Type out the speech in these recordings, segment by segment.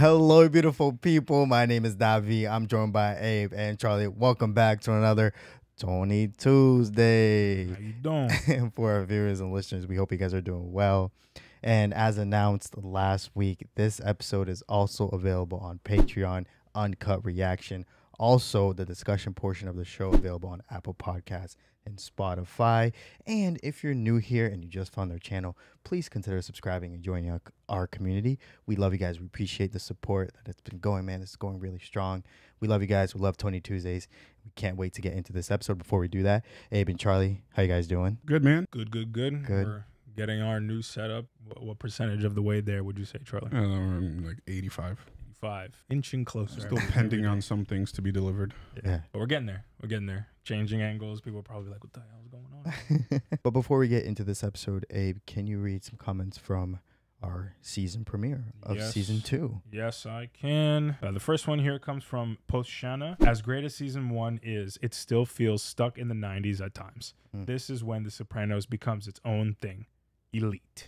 Hello, beautiful people. My name is Davi. I'm joined by Abe and Charlie. Welcome back to another Tony Tuesday. How you doing? And for our viewers and listeners, we hope you guys are doing well. And as announced last week, this episode is also available on Patreon, Uncut Reaction. Also, the discussion portion of the show available on Apple Podcasts and Spotify. And if you're new here and you just found our channel, please consider subscribing and joining our community. We love you guys. We appreciate the support that it's been going, man. It's going really strong. We love you guys. We love Tony Tuesdays. We can't wait to get into this episode. Before we do that, Abe and Charlie, how you guys doing? Good, man. Good. We're getting our new setup. What percentage of the way there would you say, Charlie? Like 85. 5. Inching closer. Still pending on some things to be delivered. Yeah. But we're getting there. Changing angles. People are probably like, what the hell is going on? But before we get into this episode, Abe, can you read some comments from our season premiere of season 2? Yes, I can. The first one here comes from Poshana. As great as season 1 is, it still feels stuck in the 90s at times. This is when The Sopranos becomes its own thing. Elite.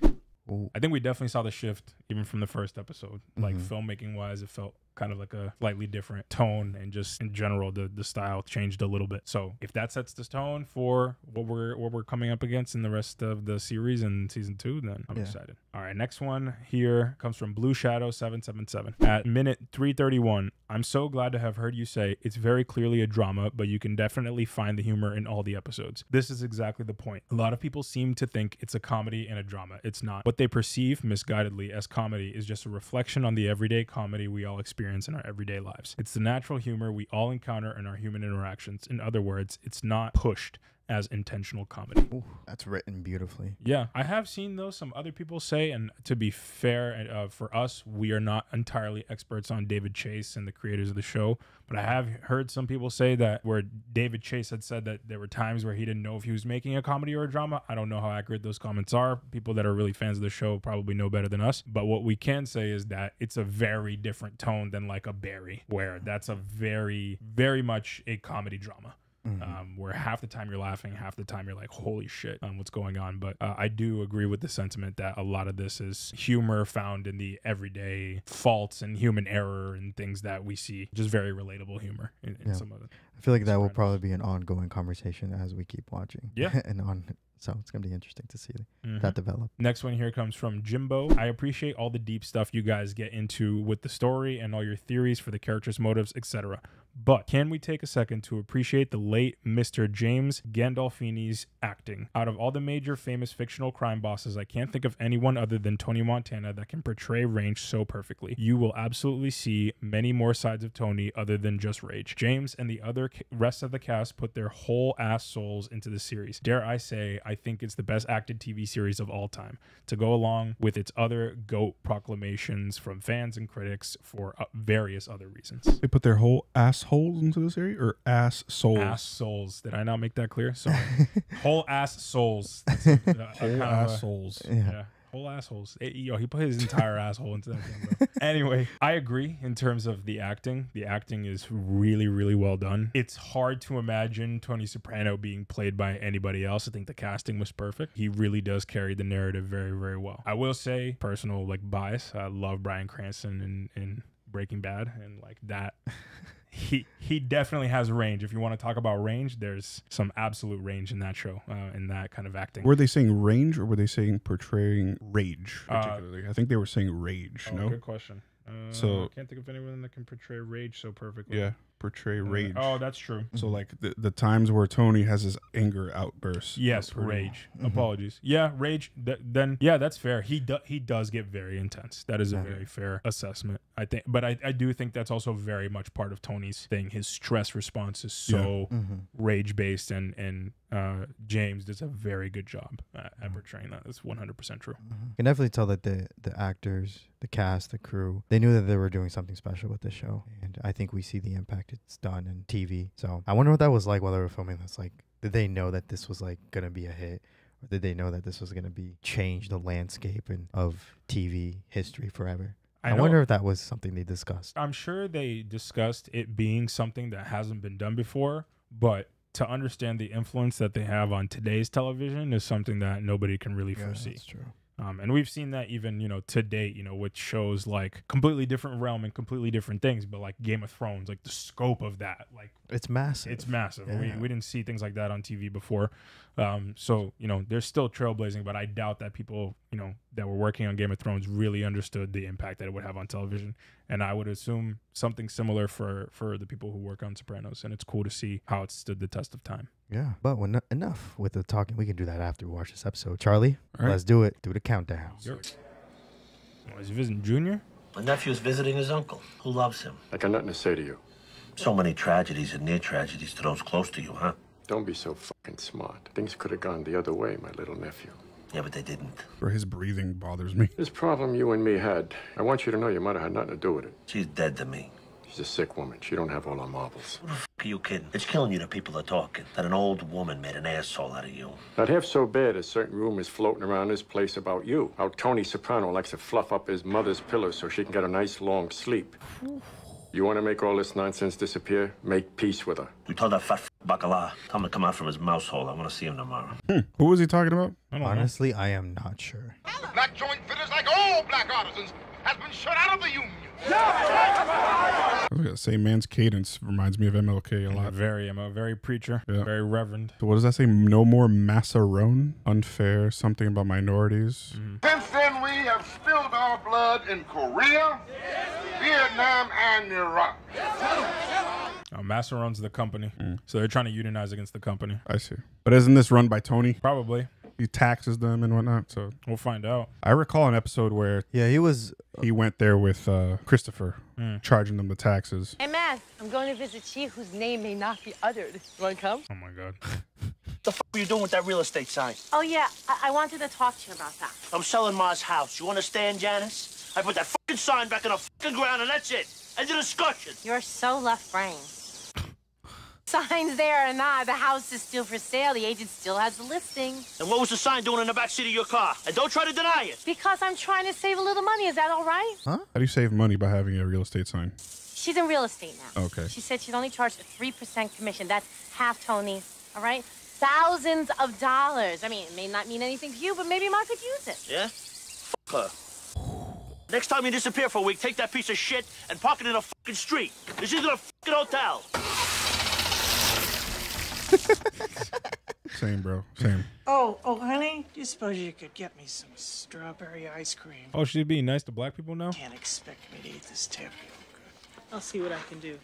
Ooh. I think we definitely saw the shift even from the first episode. Like filmmaking wise, it felt kind of like a slightly different tone, and just in general the style changed a little bit. So if that sets the tone for what we're coming up against in the rest of the series in season 2, then I'm excited. All right, next one here comes from Blue Shadow 777 at minute 331. I'm so glad to have heard you say it's very clearly a drama, but you can definitely find the humor in all the episodes. This is exactly the point. A lot of people seem to think it's a comedy and a drama. It's not. What they perceive misguidedly as comedy is just a reflection on the everyday comedy we all experience in our everyday lives. It's the natural humor we all encounter in our human interactions. In other words, it's not pushed as intentional comedy. Ooh, that's written beautifully. Yeah, I have seen though some other people say, and to be fair, for us, we are not entirely experts on David Chase and the creators of the show, but I have heard some people say that where David Chase had said that there were times where he didn't know if he was making a comedy or a drama. I don't know how accurate those comments are. People that are really fans of the show probably know better than us, but what we can say is that it's a very different tone than like a Barry, where that's a very, very much a comedy drama. Where half the time you're laughing, half the time you're like, holy shit, what's going on? But I do agree with the sentiment that a lot of this is humor found in the everyday faults and human error and things that we see. Just very relatable humor in some of it. I feel like that will probably be an ongoing conversation as we keep watching. Yeah. So it's going to be interesting to see that develop. Next one here comes from Jimbo. I appreciate all the deep stuff you guys get into with the story and all your theories for the characters' motives, etc. But can we take a second to appreciate the late Mr. James Gandolfini's acting? Out of all the major famous fictional crime bosses, I can't think of anyone other than Tony Montana that can portray Range so perfectly. You will absolutely see many more sides of Tony other than just rage. James and the other rest of the cast put their whole ass souls into the series. Dare I say, I think it's the best acted TV series of all time, to go along with its other GOAT proclamations from fans and critics for various other reasons. They put their whole assholes into the series, or ass souls? Ass souls. Did I not make that clear? Sorry. Whole ass souls. Whole ass souls. Yeah. Whole assholes. He put his entire asshole into that thing, bro. Anyway, I agree in terms of the acting. The acting is really, really well done. It's hard to imagine Tony Soprano being played by anybody else. I think the casting was perfect. He really does carry the narrative very, very well. I will say, personal bias, I love Bryan Cranston in Breaking Bad, and like that. He definitely has range. If you want to talk about range, there's some absolute range in that show, in that kind of acting. Were they saying range, or were they saying portraying rage particularly? I think they were saying rage. No, good question. So I can't think of anyone that can portray rage so perfectly. Yeah, portray rage. Oh, that's true. So like the times where Tony has his anger outbursts. Yes, rage. Apologies. Yeah, rage. Then yeah, that's fair. He does get very intense. That is a very fair assessment, I think. But I do think that's also very much part of Tony's thing. His stress response is so rage based, and James does a very good job at portraying that. That's 100% true. You can definitely tell that the actors, the cast, the crew, they knew that they were doing something special with this show, and I think we see the impact it's done in TV. So I wonder what that was like while they were filming this. Like, did they know that this was like gonna be a hit, or did they know that this was gonna change the landscape of TV history forever? I wonder if that was something they discussed. I'm sure they discussed it being something that hasn't been done before, but to understand the influence that they have on today's television is something that nobody can really foresee. That's true. And we've seen that even, to date, with shows like completely different realm and completely different things, but like Game of Thrones, like the scope of that, like it's massive. It's massive. Yeah. We didn't see things like that on TV before. So, they're still trailblazing, but I doubt that people, that were working on Game of Thrones really understood the impact that it would have on television. And I would assume something similar for the people who work on Sopranos. And it's cool to see how it stood the test of time. Yeah, but enough with the talking. We can do that after we watch this episode. Charlie, right. Let's do it. Do the countdown. Sure. Is he visiting Junior? My nephew's visiting his uncle, who loves him. I got nothing to say to you. So many tragedies and near tragedies to those close to you, huh? Don't be so fucking smart. Things could have gone the other way, my little nephew. Yeah, but they didn't. Or his breathing bothers me. This problem you and me had, I want you to know your mother had nothing to do with it. She's dead to me. She's a sick woman. She don't have all our marbles. Who the f*** are you kidding? It's killing you that people are talking. That an old woman made an asshole out of you. Not half so bad as certain rumors floating around this place about you. How Tony Soprano likes to fluff up his mother's pillows so she can get a nice long sleep. You want to make all this nonsense disappear? Make peace with her. We told that fat bacala. Tell him to come out from his mouse hole. I want to see him tomorrow. Who was he talking about? Honestly, I am not sure. The black joint fitters, like all black artisans, has been shut out of the union. Same man's cadence reminds me of MLK a lot. I'm a very preacher, Yeah. very reverend. So what does that say? No more Massaron? Unfair, something about minorities. Since then, we have spilled our blood in Korea, Vietnam, and Iraq. Masseron's the company, so they're trying to unionize against the company. I see. But isn't this run by Tony? Probably. He taxes them and whatnot. So We'll find out. I recall an episode where Yeah, he went there with Christopher, charging them the taxes. Hey, man, I'm going to visit Chief, whose name may not be uttered. You want to come? Oh, my God. The f*** are you doing with that real estate sign? Oh, yeah, I wanted to talk to you about that. I'm selling Ma's house. You understand, Janice? I put that fucking sign back in the fucking ground, and that's it. End of discussion. You're so left-brained. Signs there or not, the house is still for sale. The agent still has the listing. And what was the sign doing in the backseat of your car? And don't try to deny it. Because I'm trying to save a little money. Is that all right? How do you save money by having a real estate sign? She's in real estate now. Okay. She said she'd only charge a 3% commission. That's half Tony, all right? Thousands of dollars. I mean, it may not mean anything to you, but maybe Ma could use it. Yeah? F*** her. Next time you disappear for a week, take that piece of shit and park it in a fucking street. This isn't a fucking hotel. Same, bro. Same. Oh, honey, do you suppose you could get me some strawberry ice cream? Oh, she's being nice to black people now? Can't expect me to eat this tapioca. I'll see what I can do.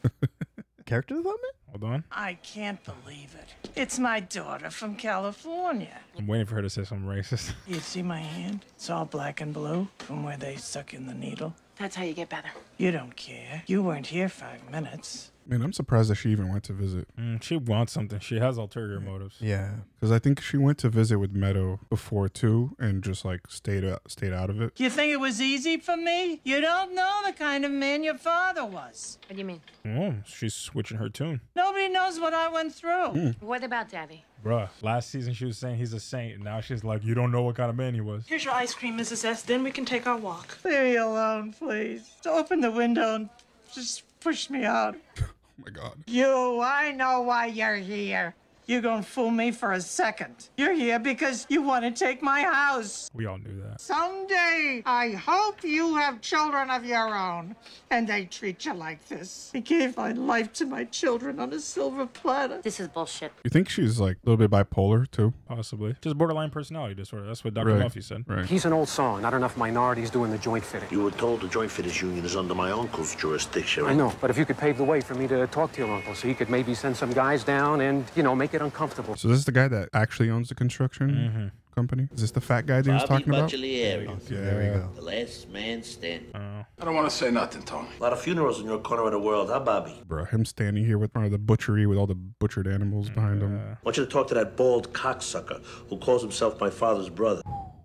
character development. Hold on. I can't believe it. It's my daughter from California. I'm waiting for her to say something racist. You see my hand? It's all black and blue from where they stuck in the needle. That's how you get better. You don't care. You weren't here 5 minutes. Man, I'm surprised that she even went to visit. She wants something. She has ulterior motives. Yeah. Because I think she went to visit with Meadow before, too, and just, like, stayed out of it. You think it was easy for me? You don't know the kind of man your father was. What do you mean? Oh, she's switching her tune. Nobody knows what I went through. What about Daddy? Bruh, last season she was saying he's a saint, and now she's like, you don't know what kind of man he was. Here's your ice cream, Mrs. S. Then we can take our walk. Leave me alone, please. Open the window and just push me out. Oh, my God. You, I know why you're here. You're gonna fool me for a second. You're here because you want to take my house. We all knew that. Someday, I hope you have children of your own, and they treat you like this. I gave my life to my children on a silver platter. This is bullshit. You think she's, like, a little bit bipolar, too? Possibly. Just borderline personality disorder. That's what Dr. Right. Muffy said. Right. He's an old song. Not enough minorities doing the joint fitting. You were told the Joint Fitters Union is under my uncle's jurisdiction. I know, but if you could pave the way for me to talk to your uncle so he could maybe send some guys down and, you know, make it uncomfortable. So this is the guy that actually owns the construction company? Is this the fat guy that he was talking about? Bocciolieri, Yeah, There we go. the last man standing. I don't want to say nothing, Tony. A lot of funerals in your corner of the world, huh, Bobby? Bro, him standing here with front of the butchery with all the butchered animals behind him. I want you to talk to that bald cocksucker who calls himself my father's brother.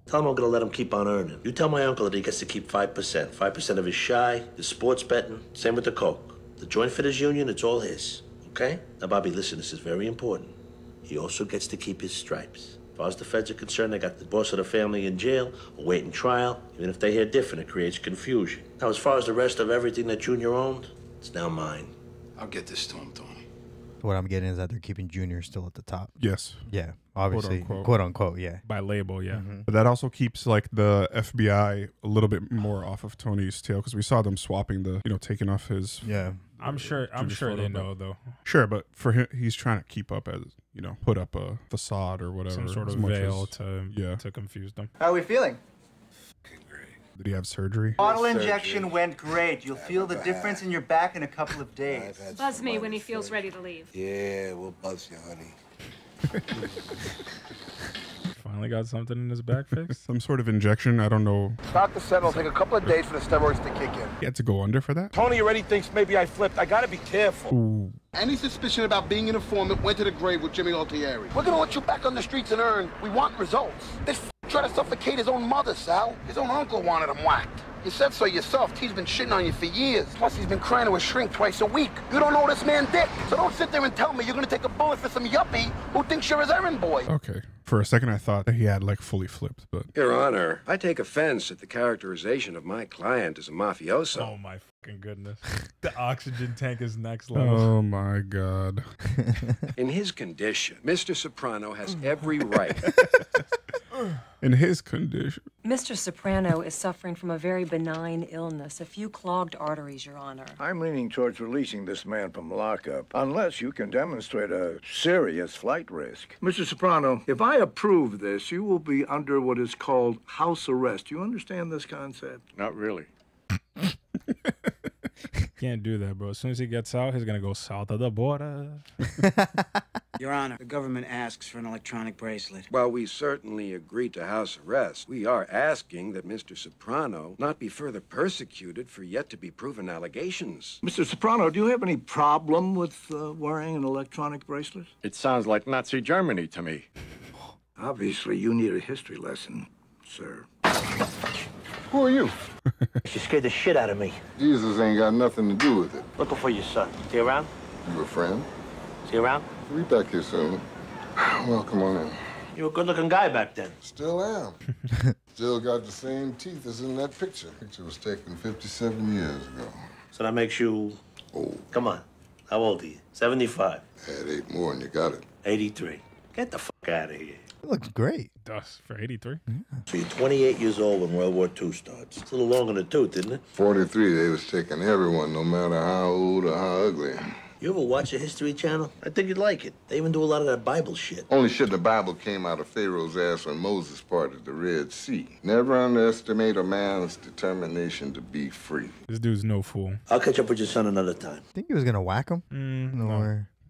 Tell him I'm gonna let him keep on earning. You tell my uncle that he gets to keep 5%. 5% of his shy, his sports betting, same with the coke. The Joint Fitters Union, it's all his. Okay? Now, Bobby, listen, this is very important. He also gets to keep his stripes. As far as the feds are concerned, they got the boss of the family in jail, awaiting trial. Even if they hear different, it creates confusion. Now, as far as the rest of everything that Junior owned, it's now mine. I'll get this to him, Tony. What I'm getting is that they're keeping Junior still at the top. Yes. Yeah, obviously, unquote. quote unquote. Yeah. By label, yeah. But that also keeps like the FBI a little bit more off of Tony's tail because we saw them swapping the, taking off his. Yeah. I'm sure they know though. Sure, but for him, he's trying to keep up as put up a facade or whatever, some sort of veil to confuse them. How are we feeling? Did he have surgery? Bottle injection went great. You'll feel the difference in your back in a couple of days. Buzz me when he feels ready to leave. Yeah, we'll buzz you, honey. Finally got something in his back fixed. Some sort of injection. I don't know. Doctor said it'll take a couple of days for the steroids to kick in. He had to go under for that? Tony already thinks maybe I flipped. I gotta be careful. Ooh. Any suspicion about being an informant went to the grave with Jimmy Altieri. We're gonna let you back on the streets and earn. We want results. This tried to suffocate his own mother, Sal. His own uncle wanted him whacked. You said so yourself. T's been shitting on you for years. Plus, he's been crying to a shrink twice a week. You don't know this man dick. So don't sit there and tell me you're gonna take a bullet for some yuppie who thinks you're his errand boy. Okay. For a second, I thought that he had like fully flipped, but. Your Honor, I take offense at the characterization of my client as a mafioso. Oh my fucking goodness. The oxygen tank is next level. Oh my God. In his condition, Mr. Soprano has every right. In his condition. Mr. Soprano is suffering from a very benign illness, a few clogged arteries, Your Honor. I'm leaning towards releasing this man from lockup, unless you can demonstrate a serious flight risk. Mr. Soprano, if I approve this, you will be under what is called house arrest. You understand this concept? Not really. Can't do that, bro. As soon as he gets out, he's gonna go south of the border. Your Honor, the government asks for an electronic bracelet. While we certainly agree to house arrest, we are asking that Mr. Soprano not be further persecuted for yet to be proven allegations. Mr. Soprano, do you have any problem with wearing an electronic bracelet? It sounds like Nazi Germany to me. Obviously, you need a history lesson, sir. Who are you? She scared the shit out of me. Jesus ain't got nothing to do with it. Looking for your son. Is he around? You a friend? Is he around? We'll be back here soon. Well, come on in. You were a good-looking guy back then. Still am. Still got the same teeth as in that picture. Picture was taken 57 years ago. So that makes you... Old. Come on. How old are you? 75. Add 8 more and you got it. 83. Get the fuck out of here. It looks great. Dust for 83. So you're 28 years old when World War II starts. It's a little long in the tooth, isn't it? 43, they was taking everyone, no matter how old or how ugly. You ever watch the History Channel? I think you'd like it. They even do a lot of that Bible shit. Only shit in the Bible came out of Pharaoh's ass when Moses parted the Red Sea. Never underestimate a man's determination to be free. This dude's no fool. I'll catch up with your son another time. Think he was gonna whack him?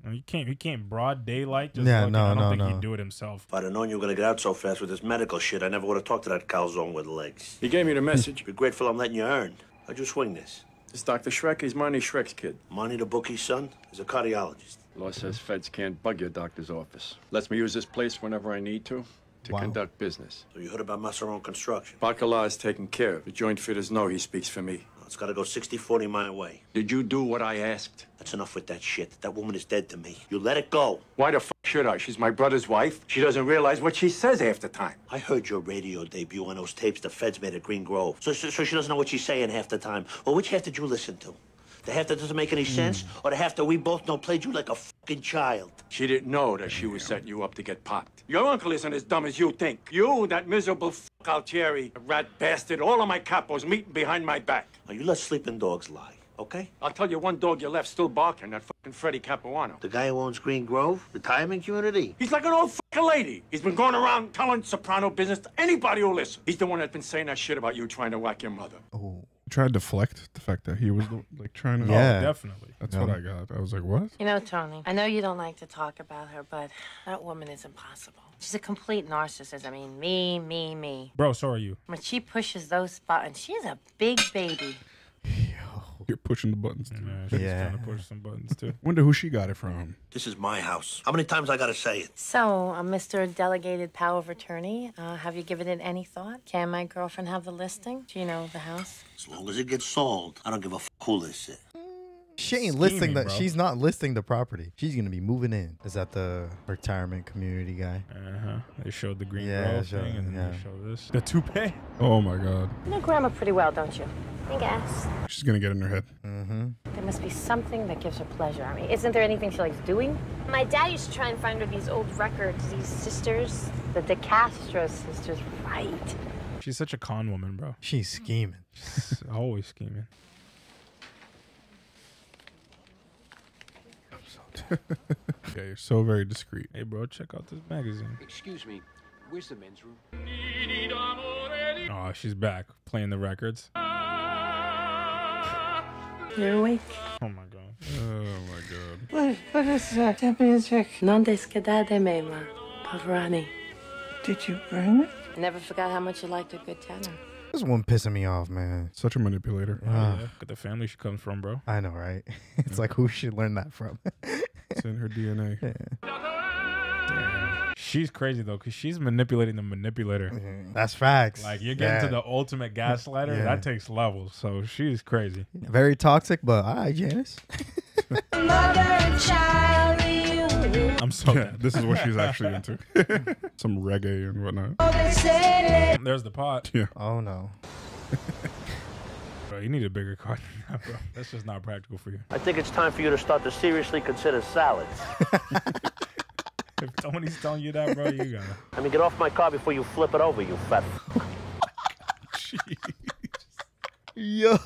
No, you can't broad daylight. Just Yeah, look, no, I don't no, think no. he'd do it himself. If I'd have known you were gonna get out so fast with this medical shit, I never would have talked to that calzone with legs. He gave me the message. Be grateful I'm letting you earn. How'd you swing this? It's Dr. Shrek. He's Marnie Shrek's kid. Monty the bookie's son is a cardiologist. Law says feds can't bug your doctor's office. Lets me use this place whenever I need to conduct business. So you heard about Masseron Construction? Bacala is taken care of. The joint fitters know he speaks for me. It's gotta go 60-40 my way. Did you do what I asked? That's enough with that shit. That woman is dead to me. You let it go. Why the f should I? She's my brother's wife. She doesn't realize what she says half the time. I heard your radio debut on those tapes the feds made at Green Grove. So she doesn't know what she's saying half the time. Well, which half did you listen to? The half that doesn't make any sense? Or the half that we both know played you like a fucking child? She didn't know that she was setting you up to get popped. Your uncle isn't as dumb as you think. You, that miserable f Altieri, a rat bastard, all of my capos meeting behind my back. Now, you let sleeping dogs lie, okay? I'll tell you one dog you left still barking, that fucking Freddie Capuano. The guy who owns Green Grove, retirement community? He's like an old fucking lady. He's been going around telling Soprano business to anybody who listens. He's the one that's been saying that shit about you trying to whack your mother. Oh. Tried to deflect the fact that he was like trying to. Yeah, definitely. That's what I got. I was like, what? You know, Tony, I know you don't like to talk about her, but that woman is impossible. She's a complete narcissist. I mean, me. Bro, so are you. When she pushes those buttons, she's a big baby. You're pushing the buttons. Too. She's trying to push some buttons too. Wonder who she got it from. This is my house. How many times I gotta say it? So, Mr. Delegated Power of Attorney, have you given it any thought? Can my girlfriend have the listing? Do you know the house? As long as it gets sold, I don't give a who lists it. She ain't Scheming, listing the. bro. She's not listing the property. She's gonna be moving in. Is that the retirement community guy? They showed the Green Yeah, Grove sure, thing, and then yeah. they show this. The toupee. Oh my God. You know Grandma pretty well, don't you? I guess. She's gonna get in her head. Mm-hmm. Good Must be something that gives her pleasure. I mean, isn't there anything she likes doing? My dad used to try and find her these old records, these sisters. The DeCastro sisters, right? She's such a con woman, bro. She's scheming. She's always scheming. Yeah, you're so very discreet. Hey, bro, check out this magazine. Excuse me, where's the men's room? Oh, she's back playing the records. You're awake. Oh my god. Oh my god. What is that music? Non descadate ma, Pavrani. Did you burn it? I never forgot how much you liked a good tenor. This one pissing me off, man. Such a manipulator. Yeah. Look at the family she comes from, bro. I know, right? It's like, who should learn that from? It's in her DNA. Damn. She's crazy though, because she's manipulating the manipulator. That's facts. Like, you're getting to the ultimate gaslighter. Yeah. That takes levels. So she's crazy. Very toxic, but all right, Janice. I'm so Yeah, dead. this is what she's actually into. Some reggae and whatnot. There's the pot. Yeah. Oh, no. Bro, you need a bigger car than that, bro. That's just not practical for you. I think it's time for you to start to seriously consider salads. If Tony's telling you that, bro, you gotta. I mean, get off my car before you flip it over, you fat. Yo.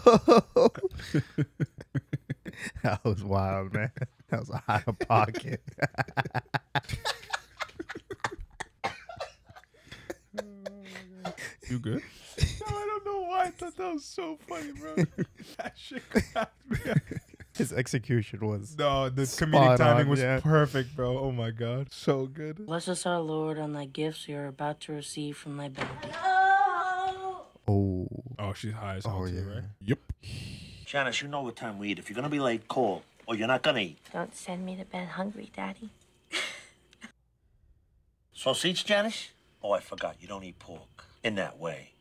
That was wild, man. That was out of pocket. You good? No, I don't know why I thought that was so funny, bro. That shit cracked me up. His execution was No, the spot comedic timing on, was yeah. perfect, bro. Oh my god. So good. Bless us, our Lord, on thy gifts you are about to receive from thy bounty. Oh. Oh, she's high as hell Oh, too, yeah. right? Yep. Janice, you know what time we eat. If you're gonna be late, call. Or you're not gonna eat. Don't send me to bed hungry, Daddy. Sausages, Janice? Oh, I forgot. You don't eat pork. In that way.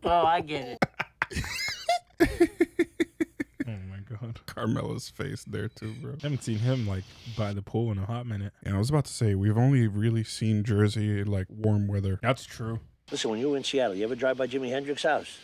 Oh, I get it. Oh my god. Carmela's face there too, bro. I haven't seen him like by the pool in a hot minute. And I was about to say, we've only really seen Jersey in like warm weather. That's true. Listen, when you were in Seattle, you ever drive by Jimi Hendrix's house?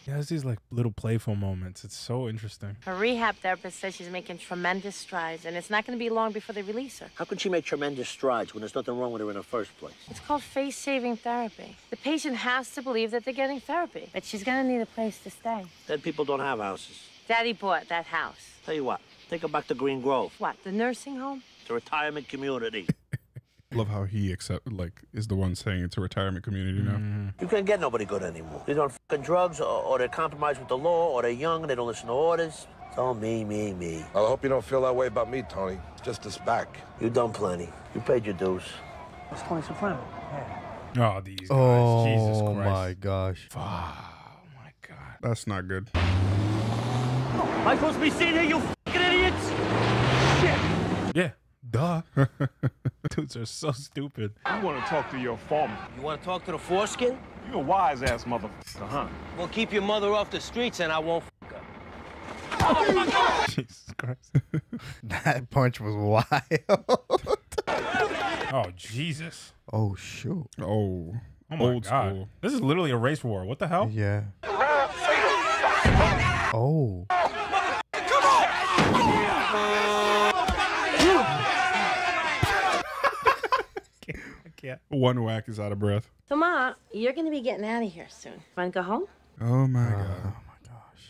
Yeah, it's these like little playful moments. It's so interesting. Her rehab therapist says she's making tremendous strides, and it's not going to be long before they release her. How can she make tremendous strides when there's nothing wrong with her in the first place? It's called face-saving therapy. The patient has to believe that they're getting therapy, but she's going to need a place to stay. Dead people don't have houses. Daddy bought that house. Tell you what, take her back to Green Grove. What, the nursing home? It's a retirement community. Love how he is the one saying it's a retirement community now. You can't get nobody good anymore. They're on fucking drugs, or they're compromised with the law, or they're young and they don't listen to orders. It's all me. Well, I hope you don't feel that way about me, Tony. It's just this back. You done plenty. You paid your dues. It's Tony Soprano. Oh, these guys. Oh, Jesus Christ. my gosh. Oh my god. That's not good. Am I supposed to be sitting here, you fucking idiots? Yeah. Duh. Dudes are so stupid. I want to talk to your foreman. You want to talk to the foreskin? You a wise ass motherfucker, huh? Well, keep your mother off the streets and I won't fuck her. Jesus Christ. That punch was wild. Oh, Jesus. Oh, shoot. Oh. Oh my Old god. school. This is literally a race war. What the hell? Yeah. Oh. I can't. One whack is out of breath. So, Ma, you're going to be getting out of here soon. Want to go home? Oh my god.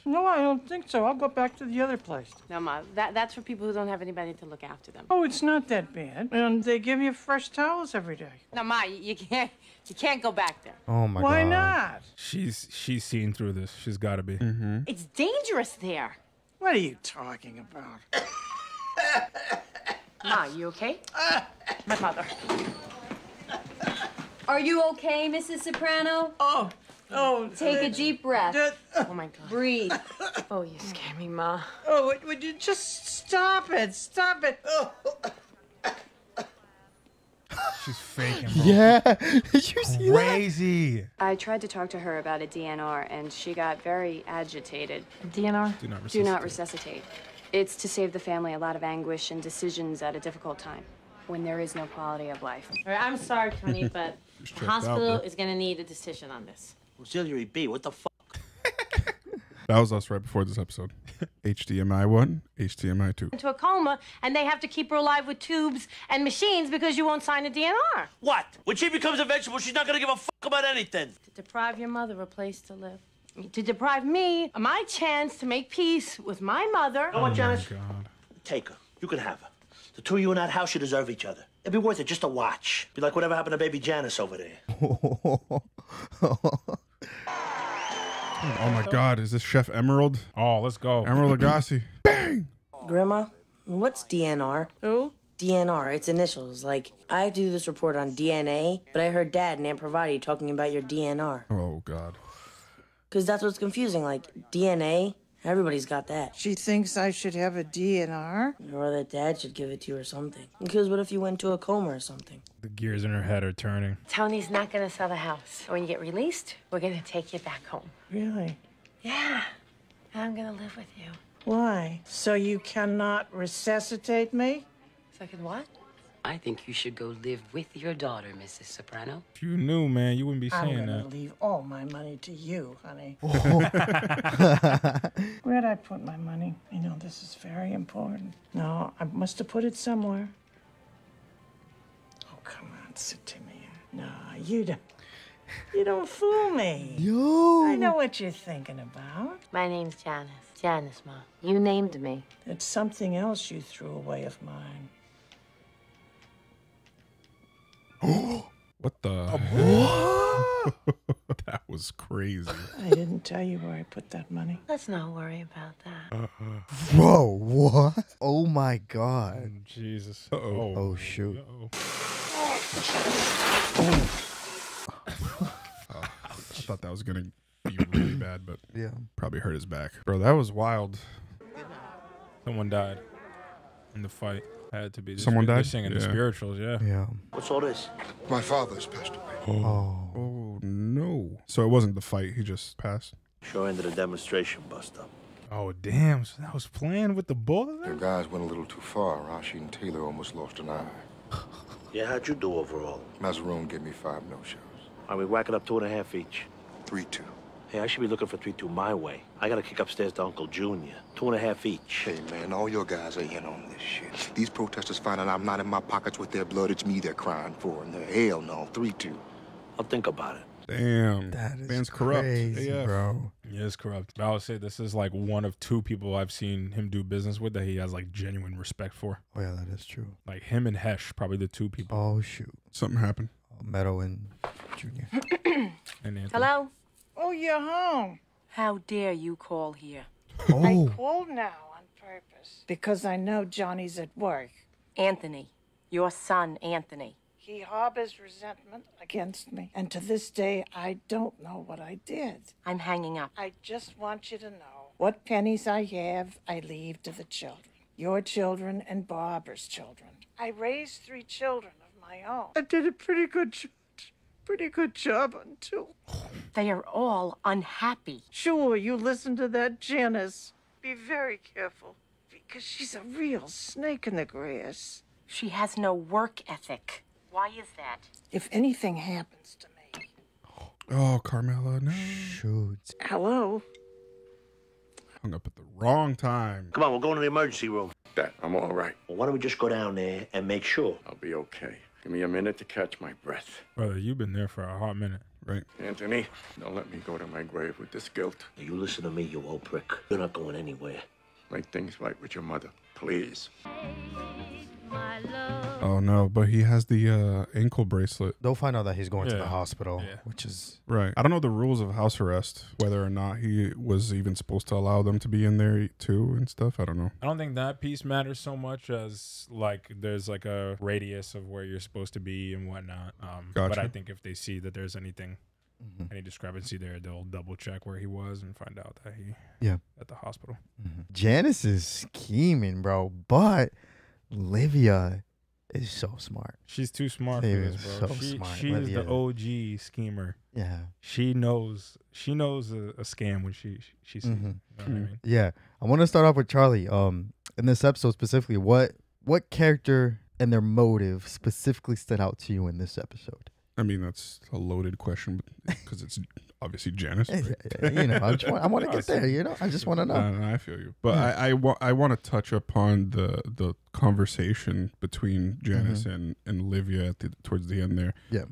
No, I don't think so. I'll go back to the other place. No, Ma, that's for people who don't have anybody to look after them. Oh, it's not that bad. And they give you fresh towels every day. No, Ma, you can't go back there. Oh, my Why God. not? She's seen through this. She's got to be. It's dangerous there. What are you talking about? Ma, you okay? My mother. Are you okay, Mrs. Soprano? Oh, Take a deep breath. Oh, my God. Breathe. Oh, you scare me, Ma. Oh, would you just stop it? Stop it. Oh. She's faking, bro. Yeah. Did you see that? Crazy. I tried to talk to her about a DNR, and she got very agitated. DNR? Do not resuscitate. It's to save the family a lot of anguish and decisions at a difficult time, when there is no quality of life. All right, I'm sorry, Tony, but the hospital is going to need a decision on this. Auxiliary B, what the fuck? That was us right before this episode. HDMI 1, HDMI 2. into a coma, and they have to keep her alive with tubes and machines because you won't sign a DNR. What? When she becomes a vegetable, she's not gonna give a fuck about anything. To deprive your mother a place to live. I mean, to deprive me of my chance to make peace with my mother. You know what, Janice? Take her. You can have her. The two of you in that house, you deserve each other. It'd be worth it just to watch. Be like whatever happened to baby Janice over there. Oh my God, is this Chef Emerald? Oh, let's go. Emerald Lagasse. Bang! Grandma, what's DNR? Who? DNR, it's initials. Like, I do this report on DNA, but I heard Dad and Aunt Pravati talking about your DNR. Oh, God. Because that's what's confusing. Like, DNA, everybody's got that. She thinks I should have a DNR? Or that Dad should give it to you or something. Because what if you went to a coma or something? The gears in her head are turning. Tony's not gonna sell the house. When you get released, we're gonna take you back home. Really? Yeah. And I'm gonna live with you. Why? So you cannot resuscitate me? Second what? I think you should go live with your daughter, Mrs. Soprano. If you knew, man, you wouldn't be I'm saying gonna that. leave all my money to you, honey. Where'd I put my money? You know, this is very important. No, I must have put it somewhere. Oh, come on, sit to me. No, you don't fool me. Yo. I know what you're thinking about. My name's Janice. Janice, Mom. You named me. It's something else you threw away of mine. What the? That was crazy. I didn't tell you where I put that money. Let's not worry about that. Bro, what? Oh my God. Jesus. Uh-oh. Oh shoot. I thought that was gonna be really bad, but yeah, probably hurt his back. Bro, that was wild. Someone died in the fight. Had to be. Someone They're died? singing the Yeah. spirituals, yeah. Yeah. What's all this? My father's passed away. Oh no. So it wasn't the fight, he just passed. Sure ended a demonstration bust up. Oh, damn. So that was playing with the both of The them? guys went a little too far. Rashi and Taylor almost lost an eye. Yeah, how'd you do overall? Mazaroon gave me 5 no-shows. Are we whacking up 2.5 each? 3-2. Hey, I should be looking for 3-2 my way. I gotta kick upstairs to Uncle Junior. 2.5 each. Hey, man, all your guys are in on this shit. These protesters find out I'm not in my pockets with their blood. It's me they're crying for. And they're hell no, 3-2. I'll think about it. Damn. That is Man's corrupt. crazy, AF. bro. He is corrupt. But I would say this is like one of 2 people I've seen him do business with that he has like genuine respect for. Oh yeah, that is true. Like him and Hesh, probably the 2 people. Oh shoot. Something happened. Meadow and Junior. And Anthony. Hello? Oh, you're home. How dare you call here? I called now on purpose. Because I know Johnny's at work. Anthony. Your son, Anthony. He harbors resentment against me. And to this day, I don't know what I did. I'm hanging up. I just want you to know what pennies I have, I leave to the children. Your children and Barbara's children. I raised 3 children of my own. I did a pretty good job on 2. They are all unhappy. Sure, you listen to that Janice. Be very careful, because she's a real snake in the grass. She has no work ethic. Why is that? If anything happens to me. Oh, Carmela, no. Shoot. Hello? Hung up at the wrong time. Come on, we'll go into the emergency room. Dad, I'm all right. Well, why don't we just go down there and make sure? I'll be okay. Give me a minute to catch my breath. Brother, you've been there for a hot minute. Right. Anthony, don't let me go to my grave with this guilt. You listen to me, you old prick. You're not going anywhere. Make things right with your mother, please. Oh no, but he has the ankle bracelet. They'll find out that he's going to the Yeah. hospital, Yeah. which is Right. I don't know the rules of house arrest, whether or not he was even supposed to allow them to be in there too and stuff. I don't know. I don't think that piece matters so much as like there's like a radius of where you're supposed to be and whatnot. But Gotcha. I think if they see that there's anything, any discrepancy there, they'll double check where he was and find out that he at the hospital. Janice is scheming, bro. But Livia is so smart. She's too smart for Livia this, is bro. so She smart. is Livia. the OG schemer. Yeah. She knows a scam when she sees it. You know what I mean? Yeah. I want to start off with Charlie. In this episode specifically, what character and their motive specifically stood out to you in this episode? I mean, that's a loaded question because it's obviously Janice. Right? You know, I want to get there. You know, I just want to know. No, I feel you, but I want to touch upon the conversation between Janice and Livia towards the end there. Yeah,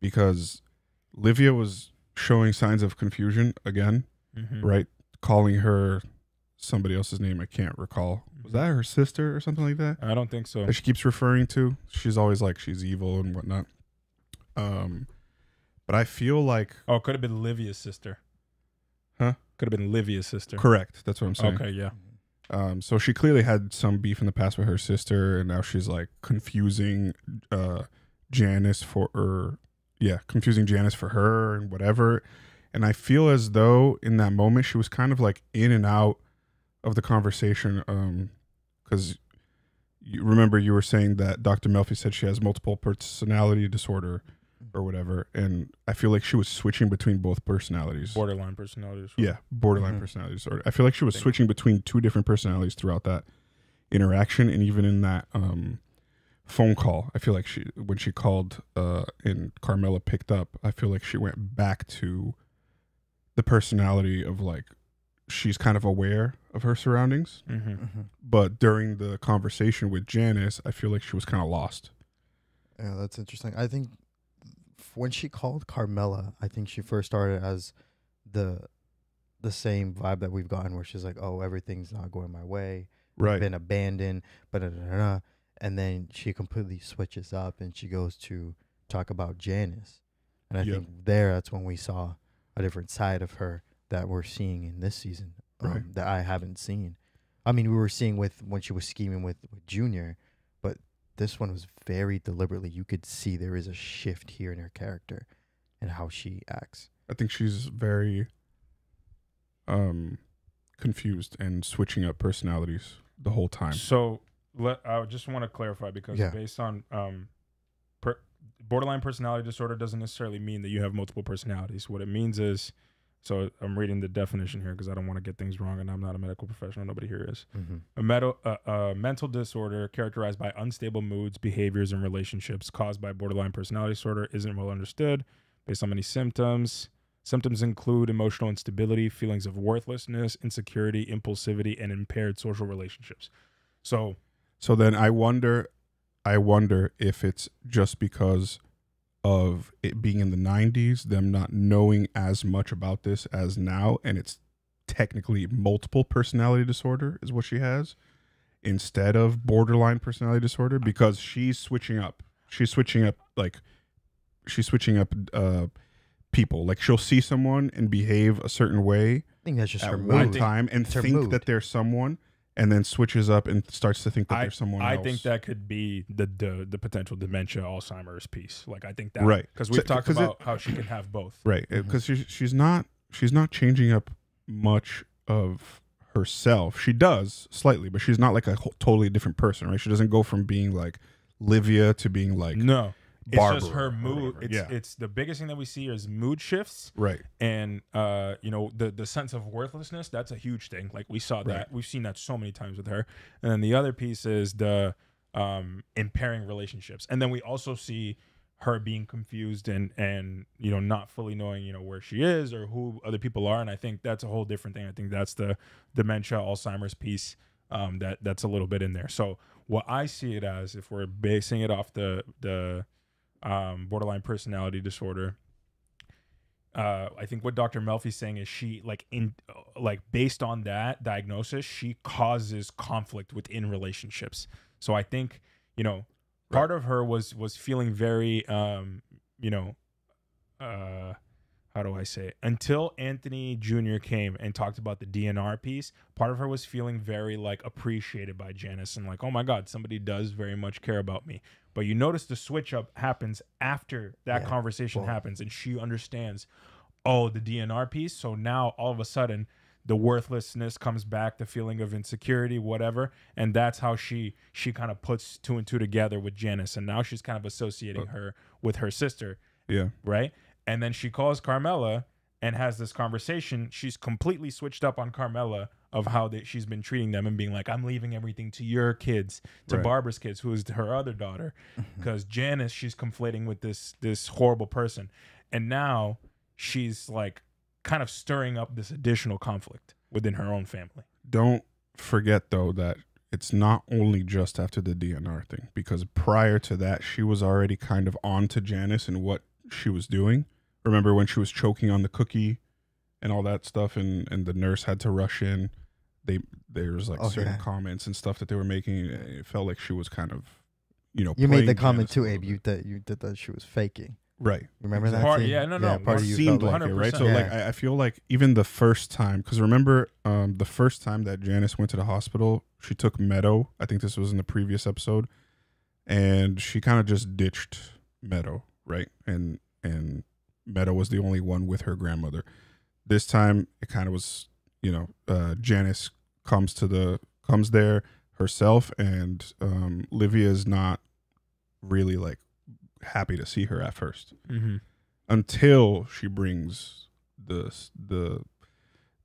because Livia was showing signs of confusion again, right? Calling her somebody else's name I can't recall. Was that her sister or something like that? I don't think so. That she keeps referring to. She's always like she's evil and whatnot. But I feel like it could have been Livia's sister. Huh? Could have been Livia's sister. Correct. That's what I'm saying. Okay, yeah. So she clearly had some beef in the past with her sister, and now she's like confusing Janice for confusing Janice for her and whatever. And I feel as though in that moment she was kind of like in and out of the conversation, because you remember you were saying that Dr. Melfi said she has multiple personality disorder or whatever, and I feel like she was switching between both personalities. Borderline personality disorder. Yeah, borderline personality disorder. I feel like she was switching between two different personalities throughout that interaction, and even in that phone call. I feel like when she called and Carmela picked up, I feel like she went back to the personality of like she's kind of aware of her surroundings, but during the conversation with Janice, I feel like she was kind of lost. Yeah, that's interesting. I think when she called Carmela, I think she first started as the same vibe that we've gotten, where she's like, "Oh, everything's not going my way. Right. I've been abandoned." And then she completely switches up and she goes to talk about Janice, and I think that's when we saw a different side of her that we're seeing in this season, that I haven't seen. I mean, we were seeing when she was scheming with Junior, but this one was very deliberately. You could see there is a shift here in her character and how she acts. I think she's very confused and switching up personalities the whole time. So I just want to clarify, because based on borderline personality disorder doesn't necessarily mean that you have multiple personalities. What it means is, so I'm reading the definition here because I don't want to get things wrong, and I'm not a medical professional. Nobody here is. A mental disorder characterized by unstable moods, behaviors, and relationships caused by borderline personality disorder isn't well understood based on many symptoms. Symptoms include emotional instability, feelings of worthlessness, insecurity, impulsivity, and impaired social relationships. So then I wonder if it's just because of it being in the 90s, them not knowing as much about this as now, and it's technically multiple personality disorder is what she has instead of borderline personality disorder, because she's switching up people. Like she'll see someone and behave a certain way I think that's just at her one mood. time and It's her think mood. that there's someone, and then switches up and starts to think that there's someone else. I think that could be the potential dementia, Alzheimer's piece. Like I think that, right, because we've talked about how she can have both. Right, because she's not changing up much of herself. She does slightly, but she's not like a totally different person, right? She doesn't go from being like Livia to being like Barbara. It's just her mood. It's the biggest thing that we see is mood shifts, right? And the sense of worthlessness. That's a huge thing. Like we saw that. Right. We've seen that so many times with her. And then the other piece is the impairing relationships. And then we also see her being confused and not fully knowing where she is or who other people are. And I think that's a whole different thing. I think that's the dementia, Alzheimer's piece. That's a little bit in there. So what I see it as, if we're basing it off the borderline personality disorder, I think what Dr. Melfi's saying is she based on that diagnosis, she causes conflict within relationships. So I think part of her was feeling very how do I say it? Until Anthony Jr. came and talked about the DNR piece, part of her was feeling very appreciated by Janice and like, oh my God, somebody does very much care about me. But you notice the switch up happens after that conversation happens, and she understands, oh, the DNR piece. So now all of a sudden the worthlessness comes back, the feeling of insecurity, whatever. And that's how she kind of puts two and two together with Janice. And now she's kind of associating her with her sister. Yeah. Right. And then she calls Carmela and has this conversation. She's completely switched up on Carmela of how she's been treating them and being like, I'm leaving everything to your kids, to Barbara's kids, who is her other daughter. Because Janice, she's conflating with this horrible person. And now she's like kind of stirring up this additional conflict within her own family. Don't forget, though, that it's not only just after the DNR thing, because prior to that, she was already kind of on to Janice and what she was doing. Remember when she was choking on the cookie and all that stuff, and the nurse had to rush in? There was like certain comments and stuff that they were making. It felt like she was kind of, You made the playing comment Janice too, a little Abe. You did that she was faking. Right. Remember that? Part, scene? yeah, no. Part of you seemed felt like it, right? So like I feel like even the first time, because remember the first time that Janice went to the hospital, she took Meadow. I think this was in the previous episode, and she kind of just ditched Meadow, right? And Meadow was the only one with her grandmother. This time it kind of was, Janice comes there herself, and Livia'S not really like happy to see her at first, until she brings the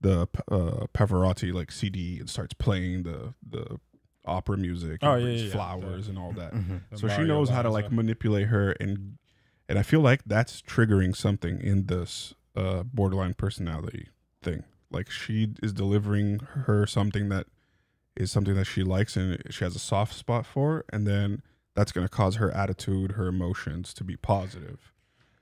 Pavarotti like CD and starts playing the opera music and brings flowers and all that. So she knows how to like manipulate her, and I feel like that's triggering something in this borderline personality thing. Like she is delivering her something that she likes and she has a soft spot for, and then that's going to cause her attitude, her emotions to be positive.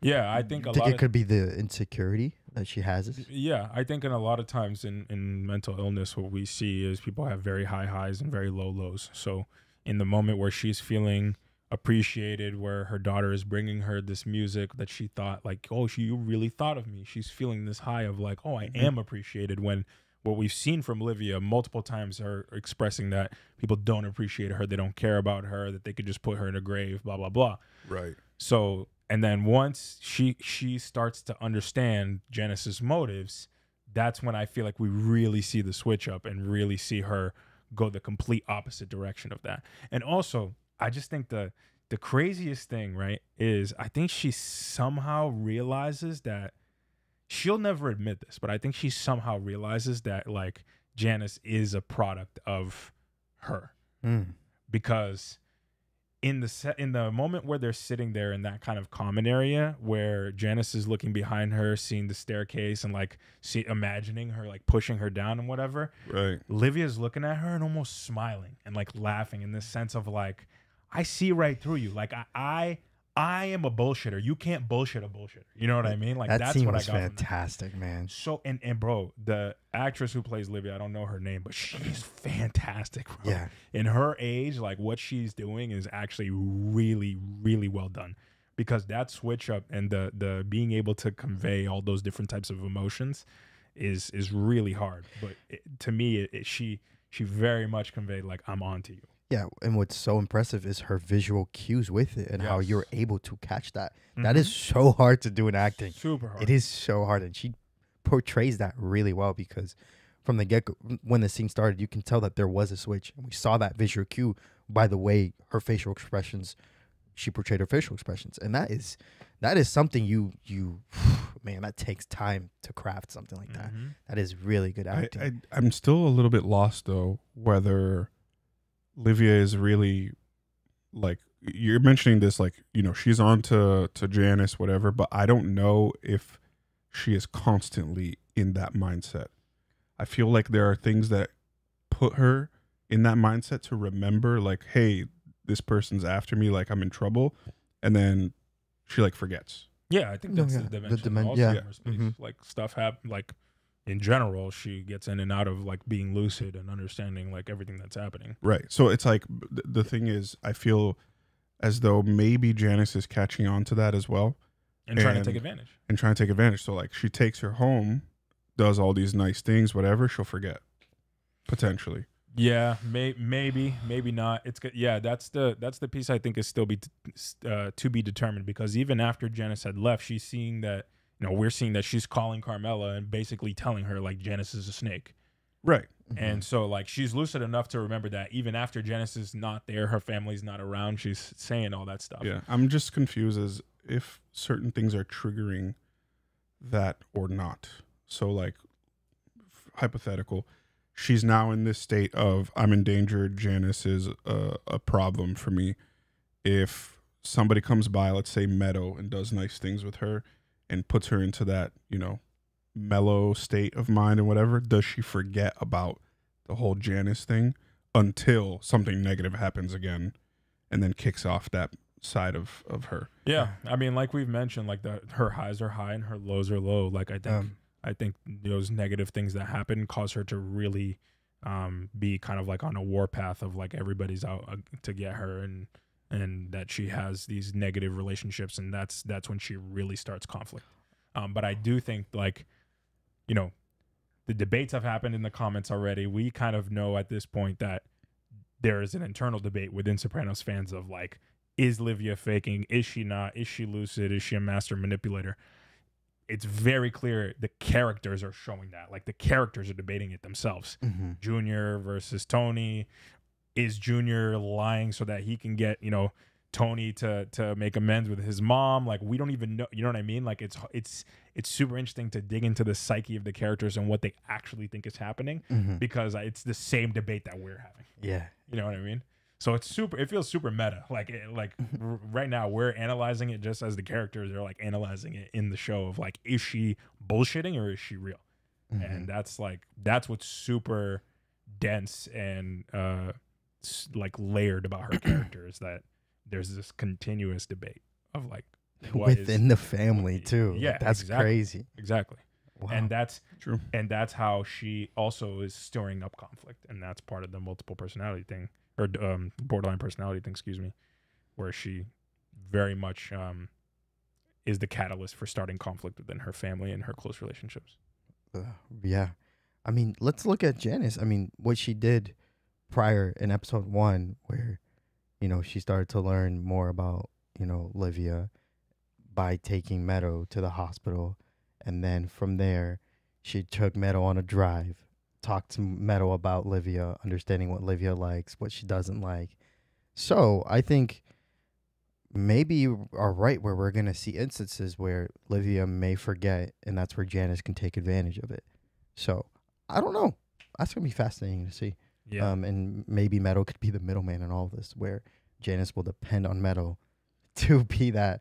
Yeah, I think it could be the insecurity that she has. Yeah, I think in a lot of times in mental illness, what we see is people have very high highs and very low lows. So in the moment where she's feeling appreciated, where her daughter is bringing her this music that she thought like, oh, you really thought of me. She's feeling this high of like, oh, I am appreciated, when what we've seen from Livia multiple times, her expressing that people don't appreciate her, they don't care about her, that they could just put her in a grave, blah, blah, blah. Right. So, and then once she starts to understand Janice's motives, that's when I feel like we really see the switch up and really see her go the complete opposite direction of that. And also, I just think the craziest thing, right, is I think she somehow realizes that, she'll never admit this, but I think she somehow realizes that like Janice is a product of her, because in the moment where they're sitting there in that kind of common area where Janice is looking behind her, seeing the staircase and like imagining her like pushing her down and whatever, right? Livia's looking at her and almost smiling and like laughing in this sense of like, I see right through you. Like I am a bullshitter. You can't bullshit a bullshitter. You know what I mean? Like that that's scene what was I got fantastic, man. So and bro, the actress who plays Livia, I don't know her name, but she's fantastic, bro. Yeah. In her age, like what she's doing is actually really, really well done, because that switch up and the being able to convey all those different types of emotions is really hard. But to me, she very much conveyed like, I'm on to you. Yeah, and what's so impressive is her visual cues with it and how you're able to catch that. Mm-hmm. That is so hard to do in acting. Super hard. It is so hard, and she portrays that really well, because from the get-go, when the scene started, you can tell that there was a switch. And we saw that visual cue by the way her facial expressions, she portrayed her facial expressions. And that is something you man, that takes time to craft something like that. That is really good acting. I'm still a little bit lost, though, whether Livia is really like, you're mentioning this, like, she's on to Janice, whatever, but I don't know if she is constantly in that mindset. I feel like there are things that put her in that mindset to remember, like, hey, this person's after me, like I'm in trouble, and then she like forgets. Yeah, I think that's the dimension. Also yeah. in her space. Like stuff happen, like in general, she gets in and out of like being lucid and understanding like everything that's happening. Right. So it's like the thing is, I feel as though maybe Janice is catching on to that as well. And trying to take advantage. So like she takes her home, does all these nice things, whatever, she'll forget. Potentially. Yeah, maybe not. It's good. Yeah, that's the piece I think is still to be determined, because even after Janice had left, she's seeing that, we're seeing that she's calling Carmela and basically telling her like Janice is a snake. Right. And so like she's lucid enough to remember that even after Janice is not there, her family's not around, she's saying all that stuff. Yeah. I'm just confused as if certain things are triggering that or not. So like hypothetical, she's now in this state of I'm endangered. Janice is a problem for me. If somebody comes by, let's say Meadow, and does nice things with her and puts her into that, mellow state of mind and whatever, does she forget about the whole Janice thing until something negative happens again and then kicks off that side of her? Yeah, I mean, like we've mentioned, like her highs are high and her lows are low. Like I think those negative things that happen cause her to really be kind of like on a warpath of like everybody's out to get her, and that she has these negative relationships, and that's when she really starts conflict. But I do think, like, you know, the debates have happened in the comments already. We kind of know at this point that there is an internal debate within Sopranos fans of like, is Livia faking? Is she not? Is she lucid? Is she a master manipulator? It's very clear the characters are showing that. Like, the characters are debating it themselves. Junior versus Tony. Is Junior lying so that he can get, you know, Tony to make amends with his mom? Like, we don't even know, you know what I mean? Like, it's super interesting to dig into the psyche of the characters and what they actually think is happening, because it's the same debate that we're having. Yeah. You know what I mean? So it feels super meta. Like, right now we're analyzing it just as the characters are like analyzing it in the show of like, is she bullshitting or is she real? And that's what's super dense and like layered about her character, is that there's this continuous debate of like within the family too. Yeah, that's exactly, crazy. Exactly. Wow. And that's true. And that's how she also is stirring up conflict, and that's part of the multiple personality thing, or borderline personality thing, excuse me, where she very much is the catalyst for starting conflict within her family and her close relationships. Yeah. I mean, let's look at Janice. I mean, what she did prior in episode 1, where, you know, she started to learn more about, you know, Livia by taking Meadow to the hospital. And then from there, she took Meadow on a drive, talked to Meadow about Livia, understanding what Livia likes, what she doesn't like. So I think maybe you are right, where we're going to see instances where Livia may forget, and that's where Janice can take advantage of it. So I don't know. That's going to be fascinating to see. Yeah. And maybe Meadow could be the middleman in all of this, where Janice will depend on Meadow to be that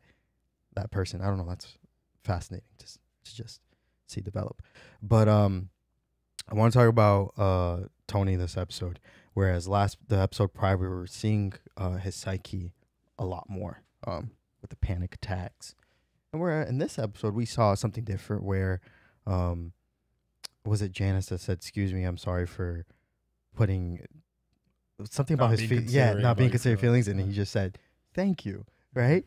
person. I don't know. That's fascinating to just see develop. But I want to talk about Tony this episode, whereas the episode prior we were seeing his psyche a lot more with the panic attacks, and where in this episode we saw something different, where was it Janice that said, "Excuse me, I'm sorry for putting something about his feelings." Yeah, not being considerate feelings, and he just said, "Thank you." Right.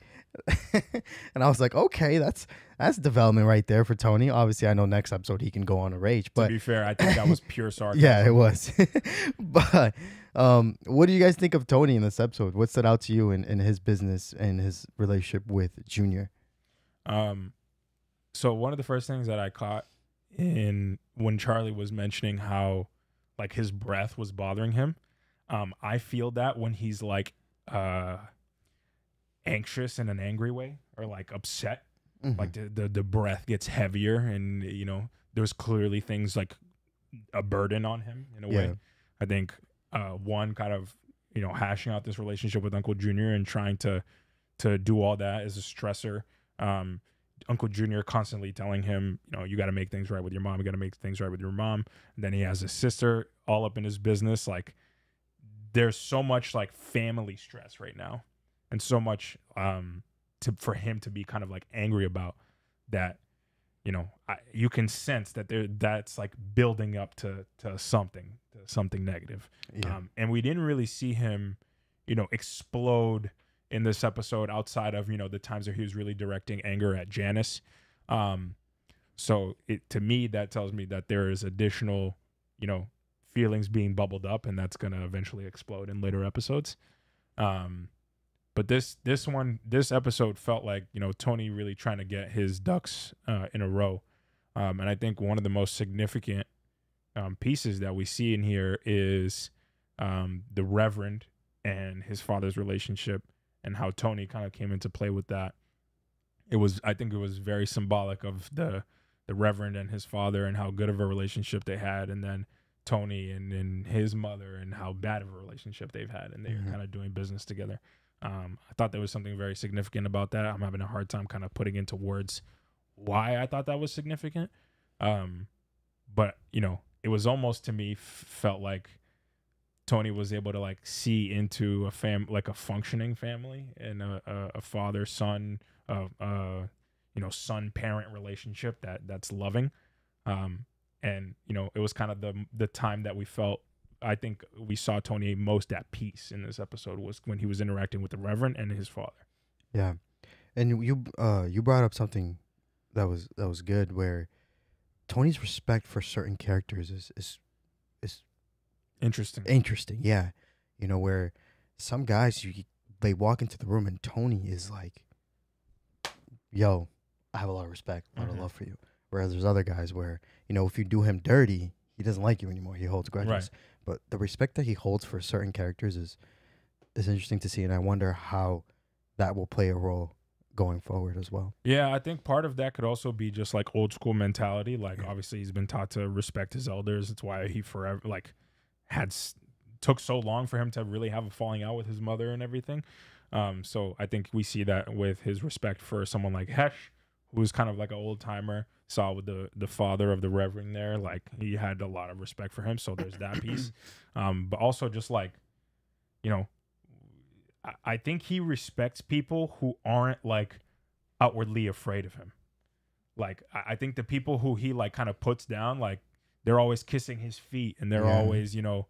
And I was like, okay, that's development right there for Tony. Obviously, I know next episode he can go on a rage, but to be fair, I think that was pure sarcasm. Yeah, it was. But what do you guys think of Tony in this episode? What stood out to you in his business and his relationship with Junior? So one of the first things that I caught in when Charlie was mentioning how like his breath was bothering him, I feel that when he's like anxious in an angry way, or like upset, like the breath gets heavier, and you know, there's clearly things like a burden on him in a way. I think one, kind of, you know, hashing out this relationship with Uncle Junior and trying to do all that is a stressor. Uncle Junior constantly telling him, you know, you got to make things right with your mom. You got to make things right with your mom. And then he has his sister all up in his business. Like, there's so much like family stress right now, and so much for him to be kind of like angry about that. You know, you can sense that that's like building up to something negative. Yeah. And we didn't really see him, you know, explode in this episode outside of, you know, the times that he was really directing anger at Janice. So to me, that tells me that there is additional, you know, feelings being bubbled up, and that's going to eventually explode in later episodes. But this episode felt like, you know, Tony really trying to get his ducks in a row. And I think one of the most significant pieces that we see in here is the Reverend and his father's relationship, and how Tony kind of came into play with that. I think it was very symbolic of the Reverend and his father, and how good of a relationship they had, and then Tony and his mother, and how bad of a relationship they've had, and they're kind of doing business together. I thought there was something very significant about that. I'm having a hard time kind of putting into words why I thought that was significant. But you know, it was almost to me felt like Tony was able to like see into like a functioning family and a father son you know, son parent relationship that's loving. And you know, it was kind of the time that we felt, I think we saw Tony most at peace in this episode was when he was interacting with the Reverend and his father. Yeah. And you brought up something that was good, where Tony's respect for certain characters is interesting. Interesting, yeah. You know, where some guys they walk into the room and Tony is like, "Yo, I have a lot of respect, a lot of love for you." Whereas there's other guys where, you know, if you do him dirty, he doesn't like you anymore. He holds grudges. Right. But the respect that he holds for certain characters is interesting to see, and I wonder how that will play a role going forward as well. Yeah, I think part of that could also be just like old school mentality. Like obviously he's been taught to respect his elders. It's why he forever like took so long for him to really have a falling out with his mother and everything. So I think we see that with his respect for someone like Hesh, who's kind of like an old timer. Saw with the father of the Reverend there, like he had a lot of respect for him. So there's that piece. But also just like, you know, I think he respects people who aren't like outwardly afraid of him. Like I think the people who he like kind of puts down, like they're always kissing his feet and they're always, you know,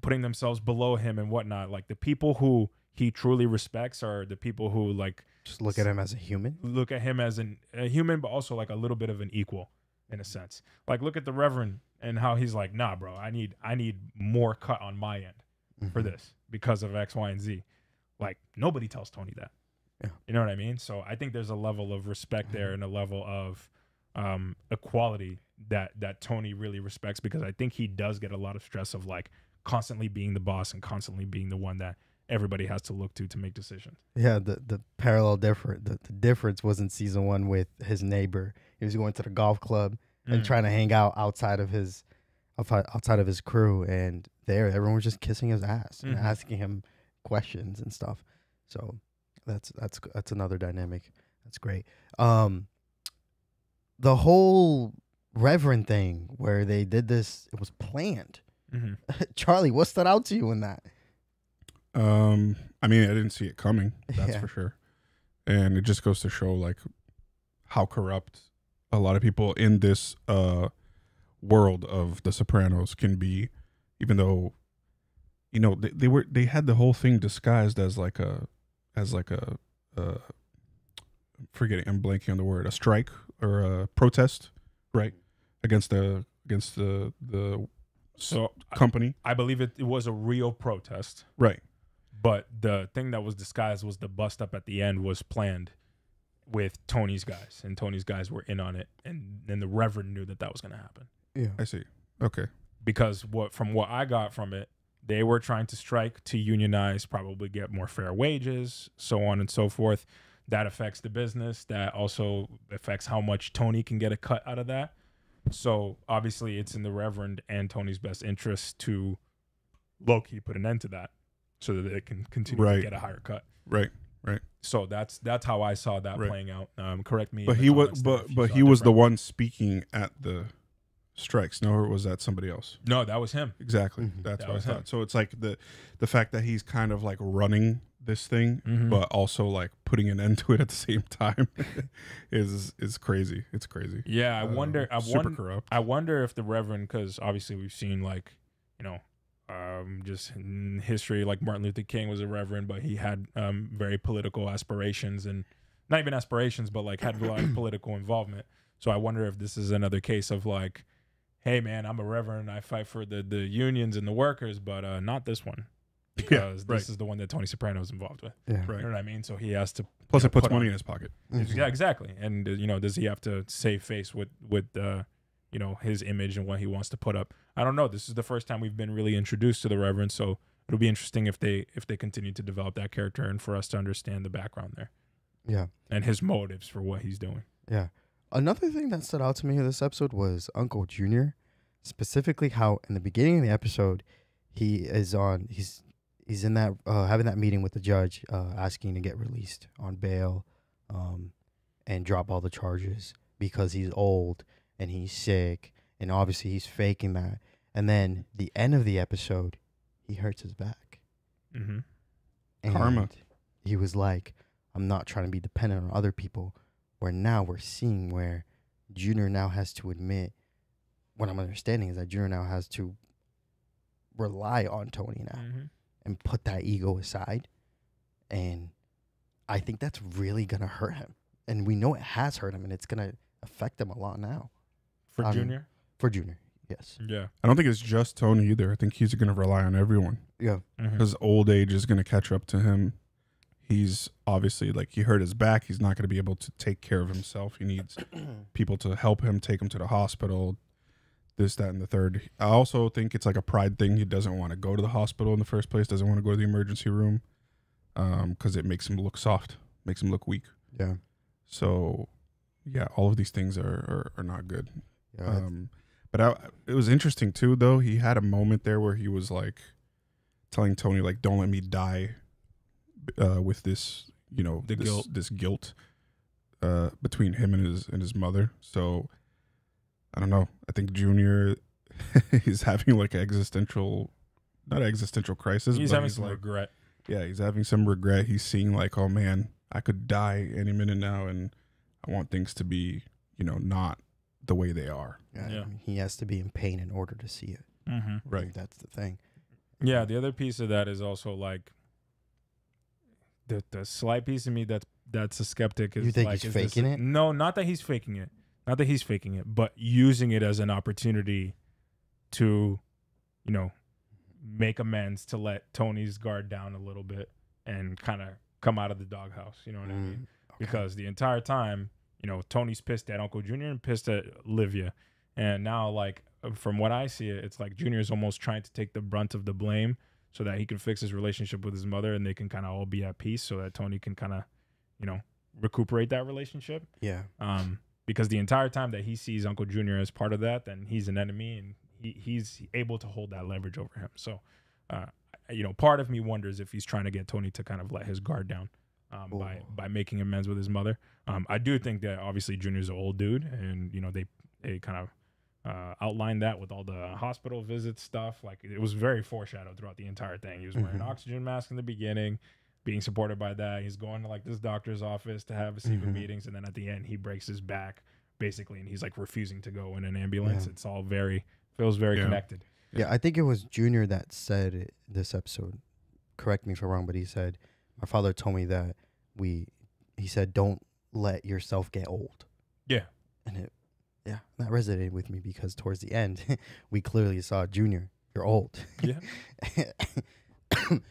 putting themselves below him and whatnot. Like the people who he truly respects are the people who like just look at him as a human. Look at him as a human, but also like a little bit of an equal in a sense. Like look at the Reverend and how he's like, nah, bro, I need more cut on my end for this because of X, Y, and Z. Like nobody tells Tony that. Yeah. You know what I mean? So I think there's a level of respect there and a level of equality that Tony really respects, because I think he does get a lot of stress of like constantly being the boss and constantly being the one that everybody has to look to make decisions. Yeah, the parallel the difference was in season 1 with his neighbor. He was going to the golf club and trying to hang out outside of his crew, and there everyone was just kissing his ass and asking him questions and stuff. So that's another dynamic. That's great. The whole Reverend thing where they did this, it was planned. Charlie, what stood out to you in that? I mean, I didn't see it coming. That's for sure. And it just goes to show like how corrupt a lot of people in this world of The Sopranos can be, even though, you know, they had the whole thing disguised as like a forgetting, I'm blanking on the word, a strike or a protest, right? Against the company. I believe it was a real protest. Right. But the thing that was disguised was the bust up at the end was planned with Tony's guys, and Tony's guys were in on it, and then the Reverend knew that was going to happen. Yeah, I see. Okay. Because from what I got from it, they were trying to strike to unionize, probably get more fair wages, so on and so forth. That affects the business. That also affects how much Tony can get a cut out of that. So obviously it's in the Reverend and Tony's best interest to low-key put an end to that so that they can continue to get a higher cut. Right. So that's how I saw that playing out. Correct me. But he was he was the one speaking at the strikes. No, or was that somebody else? No, that was him. Exactly. That's what I thought. So it's like the fact that he's kind of like running this thing, but also like putting an end to it at the same time is crazy. It's crazy. Yeah, I wonder. Super corrupt. I wonder if the Reverend, because obviously we've seen like, you know, just in history, like Martin Luther King was a Reverend, but he had very political aspirations, and not even aspirations, but like had a lot of political involvement. So I wonder if this is another case of like, hey man, I'm a Reverend, I fight for the unions and the workers, but not this one, because this is the one that Tony Soprano is involved with. Yeah, right. You know what I mean? So he has to. Plus, it puts money in his pocket. Yeah, exactly. And you know, does he have to save face with you know, his image and what he wants to put up? I don't know. This is the first time we've been really introduced to the Reverend, so it'll be interesting if they continue to develop that character and for us to understand the background there. Yeah. And his motives for what he's doing. Yeah. Another thing that stood out to me in this episode was Uncle Junior, specifically how in the beginning of the episode he's in that having that meeting with the judge, asking to get released on bail, and drop all the charges because he's old and he's sick, and obviously he's faking that. And then the end of the episode, he hurts his back. Mm-hmm. And Karma. he was like, I'm not trying to be dependent on other people. Where now we're seeing where Junior now has to admit, what I'm understanding is that Junior now has to rely on Tony now and put that ego aside. And I think that's really going to hurt him. And we know it has hurt him, and it's going to affect him a lot now. For Junior? For Junior, yes. Yeah. I don't think it's just Tony either. I think he's going to rely on everyone. Yeah. Because old age is going to catch up to him. He's obviously, like, he hurt his back. He's not going to be able to take care of himself. He needs people to help him, take him to the hospital, this, that, and the third. I also think it's like a pride thing. He doesn't want to go to the hospital in the first place, doesn't want to go to the emergency room because it makes him look soft, makes him look weak. Yeah. So, yeah, all of these things are not good. Yeah, but it was interesting, too, though. He had a moment there where he was, like, telling Tony, like, don't let me die with this, you know, this guilt between him and his mother. So I don't know. I think Junior is having like not existential crisis. He's but having some like, regret. Yeah, he's having some regret. He's seeing like, oh man, I could die any minute now, and I want things to be, you know, not the way they are. Yeah. He has to be in pain in order to see it. Mm-hmm. Right. That's the thing. Yeah. The other piece of that is also like, the slight piece of me that's a skeptic is, you think like, he's faking it? No, not that he's faking it. Not that he's faking it, but using it as an opportunity to, you know, make amends, to let Tony's guard down a little bit and kind of come out of the doghouse. You know what I mean? Okay. Because the entire time, you know, Tony's pissed at Uncle Junior and pissed at Livia. And now, like, from what I see, it's like Junior's almost trying to take the brunt of the blame so that he can fix his relationship with his mother and they can kind of all be at peace, so that Tony can kind of, you know, recuperate that relationship. Yeah. Because the entire time that he sees Uncle Junior as part of that, then he's an enemy, and he's able to hold that leverage over him. So, you know, part of me wonders if he's trying to get Tony to kind of let his guard down by making amends with his mother. I do think that obviously Junior's an old dude, and, you know, they kind of outlined that with all the hospital visit stuff. Like, it was very foreshadowed throughout the entire thing. He was wearing an oxygen mask in the beginning, being supported by that. He's going to like this doctor's office to have secret meetings, and then at the end he breaks his back basically, and he's like refusing to go in an ambulance. It's all feels very connected. Yeah, I think it was Junior that said it this episode. Correct me if I'm wrong, but he said, my father told me that he said, don't let yourself get old. Yeah. And that resonated with me because towards the end, we clearly saw Junior, you're old. Yeah.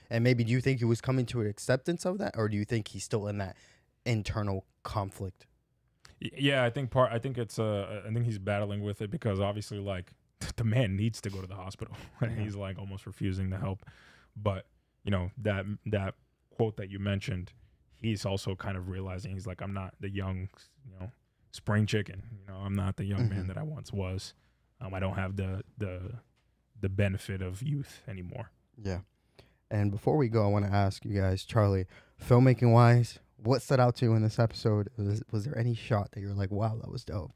And maybe do you think he was coming to an acceptance of that, or do you think he's still in that internal conflict? Yeah, I think he's battling with it because obviously, like, the man needs to go to the hospital and he's like almost refusing to help. But, you know, that quote that you mentioned, he's also kind of realizing, he's like, I'm not the young, you know, spring chicken. You know, I'm not the young man that I once was. I don't have the benefit of youth anymore. Yeah. And before we go, I want to ask you guys, Charlie, filmmaking wise, what stood out to you in this episode? Was there any shot that you're like, wow, that was dope,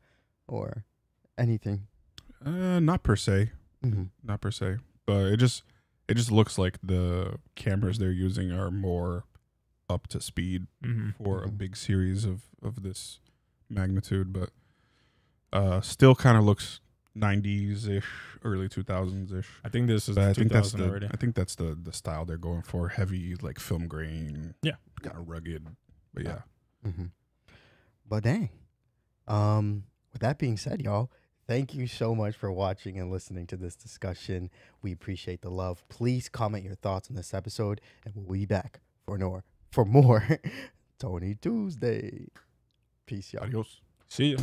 or anything? Not per se, not per se, but it just looks like the cameras they're using are more up to speed for a big series of this magnitude, but still kind of looks 90s-ish, early 2000s-ish. I think this is 2000 already. I think that's the style they're going for. Heavy, like film grain. Yeah. Kind of rugged. But yeah. But dang. With that being said, y'all, thank you so much for watching and listening to this discussion. We appreciate the love. Please comment your thoughts on this episode, and we'll be back for more Tony Tuesday. Peace, y'all. Adios. See ya.